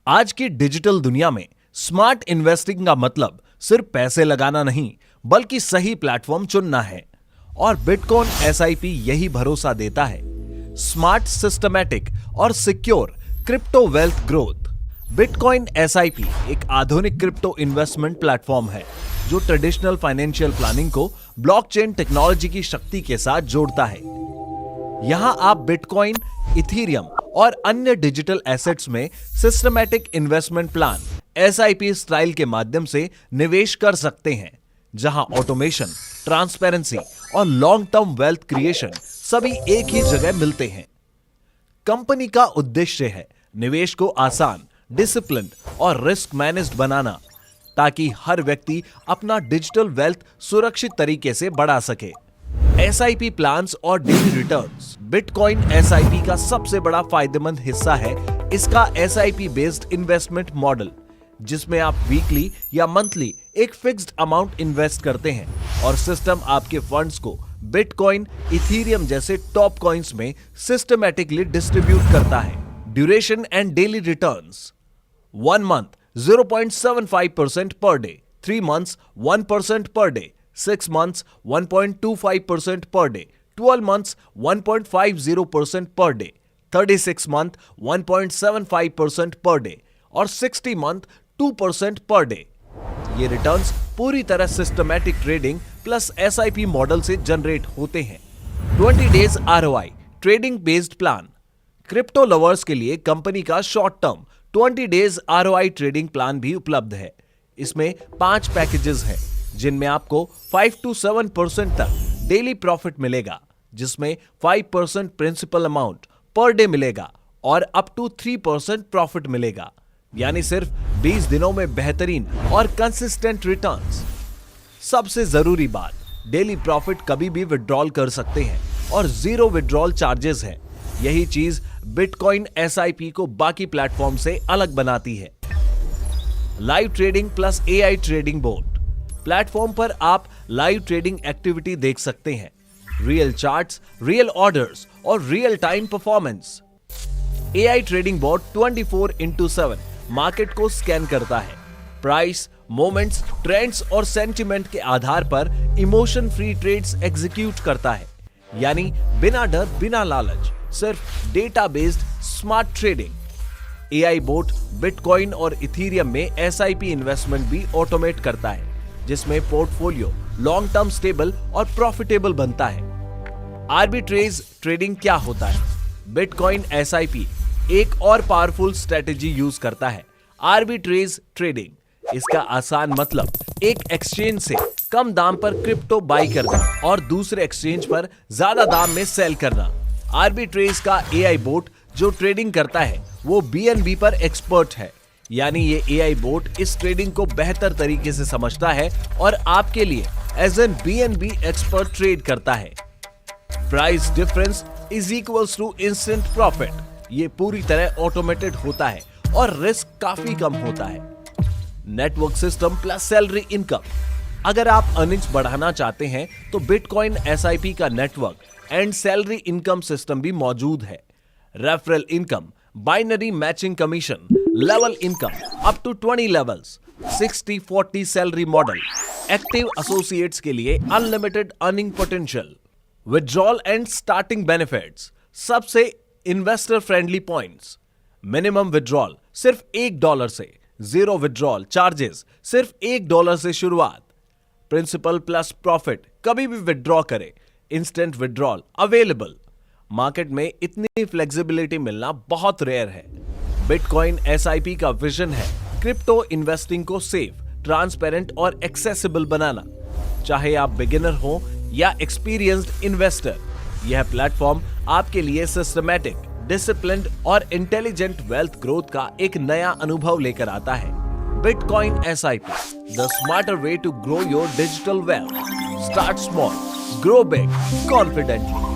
आज की डिजिटल दुनिया में स्मार्ट इन्वेस्टिंग का मतलब सिर्फ पैसे लगाना नहीं, बल्कि सही प्लेटफॉर्म चुनना है। और बिटकॉइन एसआईपी यही भरोसा देता है। स्मार्ट, सिस्टमैटिक और secure crypto wealth growth. Bitcoin SIP एक आधुनिक क्रिप्टो इन्वेस्टमेंट प्लेटफॉर्म है जो ट्रेडिशनल फाइनेंशियल प्लानिंग को ब्लॉकचेन टेक्नोलॉजी की शक्ति के साथ जोड़ता है। यहां आप बिटकॉइन, इथेरियम और अन्य डिजिटल एसेट्स में systematic investment plan SIP style के माध्यम से निवेश कर सकते हैं, जहां ऑटोमेशन, ट्रांसपेरेंसी और लॉन्ग टर्म वेल्थ क्रिएशन सभी एक ही जगह मिलते हैं। कंपनी का उद्देश्य है निवेश को आसान, डिसिप्लिन्ड और रिस्क मैनेज्ड बनाना, ताकि हर व्यक्ति अपना डिजिटल वेल्थ सुरक्षित तरीके से बढ़ा सके। एसआईपी प्लान्स और डेली रिटर्न्स। बिटकॉइन एसआईपी का सबसे बड़ा फायदेमंद हिस्सा है इसका एसआईपी बेस्ड इन्वेस्टमेंट मॉडल, जिसमें आप वीकली या मंथली एक फिक्स्ड अमाउंट इन्वेस्ट करते हैं और सिस्टम आपके फंड्स को बिटकॉइन, इथेरियम जैसे टॉप कॉइन्स में सिस्टमैटिकली डिस्ट्रीब्यूट करता है। Duration and daily returns. 1 month 0.75% per day, 3 months 1% per day, 6 months 1.25% per day, 12 months 1.50% per day, 36 month 1.75% per day और 60 month 2% per day। ये रिटर्न्स पूरी तरह systematic trading plus SIP model से generate होते हैं। 20 days ROI trading based plan. Crypto lovers के लिए company का short term 20 days ROI trading plan भी उपलब्ध है। इसमें 5 पैकेजेस हैं, जिनमें आपको 5 to 7% तक डेली प्रॉफिट मिलेगा, जिसमें 5% प्रिंसिपल अमाउंट पर डे मिलेगा और अप टू 3% प्रॉफिट मिलेगा, यानी सिर्फ 20 दिनों में बेहतरीन और कंसिस्टेंट रिटर्न्स। सबसे जरूरी बात, डेली प्रॉफिट कभी भी विड्रॉल कर सकते हैं और 0 विड्रॉल चार्जेस है। यही चीज बिटकॉइन एसआईपी को बाकी प्लेटफॉर्म से अलग बनाती है। Live trading plus AI trading boat. Platform पर आप लाइव ट्रेडिंग एक्टिविटी देख सकते हैं, रियल चार्ट्स, रियल ऑर्डर्स और real time performance. AI trading boat 24/7 market को स्कैन करता है, प्राइस, मोमेंट्स, ट्रेंड्स और सेंटिमेंट के आधार पर इमोशन फ्री ट्रेड्स एग्जीक्यूट करता है, यानी बिना डर, बिना लालच, सिर्फ data based smart trading. AI boat bitcoin और इथेरियम में एसआईपी इन्वेस्टमेंट भी ऑटोमेट करता है, जिसमें पोर्टफोलियो लॉन्ग टर्म स्टेबल और प्रॉफिटेबल बनता है। आर्बिट्रेज ट्रेडिंग क्या होता है? बिटकॉइन एसआईपी एक और पावरफुल स्ट्रेटेजी यूज करता है, आर्बिट्रेज ट्रेडिंग। इसका आसान मतलब एक एक्सचेंज से कम दाम पर क्रिप्टो बाई करना और दूसरे एक्सचेंज पर ज्यादा दाम में सेल करना। आर्बिट्रेज का एआई बोट जो ट्रेडिंग करता है वो बीएनबी पर एक्सपर्ट है, यानी ये एआई बोट इस ट्रेडिंग को बेहतर तरीके से समझता है और आपके लिए as an BNB expert trade करता है। Price difference is equals to instant profit. ये पूरी तरह ऑटोमेटेड होता है और रिस्क काफी कम होता है। Network system plus salary income. अगर आप अर्निंग्स बढ़ाना चाहते हैं तो बिटकॉइन एसआईपी का network and salary income system भी मौजूद है। Referral income, binary matching commission, level income up to 20 levels, 60-40 salary model, active associates के लिए unlimited earning potential, withdrawal and starting benefits. सबसे investor friendly points, minimum withdrawal सिर्फ $1 से, 0 withdrawal charges, सिर्फ $1 से शुरुआत, प्रिंसिपल प्लस प्रॉफिट, कभी भी विड्रॉ करें, इंस्टेंट विड्रॉल अवेलेबल। मार्केट में इतनी फ्लेक्सिबिलिटी मिलना बहुत रेयर है। बिटकॉइन एसआईपी का विजन है क्रिप्टो इन्वेस्टिंग को सेफ, ट्रांसपेरेंट और एक्सेसिबल बनाना। चाहे आप बिगिनर हो या एक्सपीरियंस्ड इन्वेस्टर, यह प्लेटफॉर्म आपके लिए सिस्टमैटिक, डिसिप्लिन्ड और इंटेलिजेंट वेल्थ ग्रोथ का एक नया अनुभव लेकर आता है। Bitcoin SIP, the smarter way to grow your digital wealth. Start small, grow big, confidently.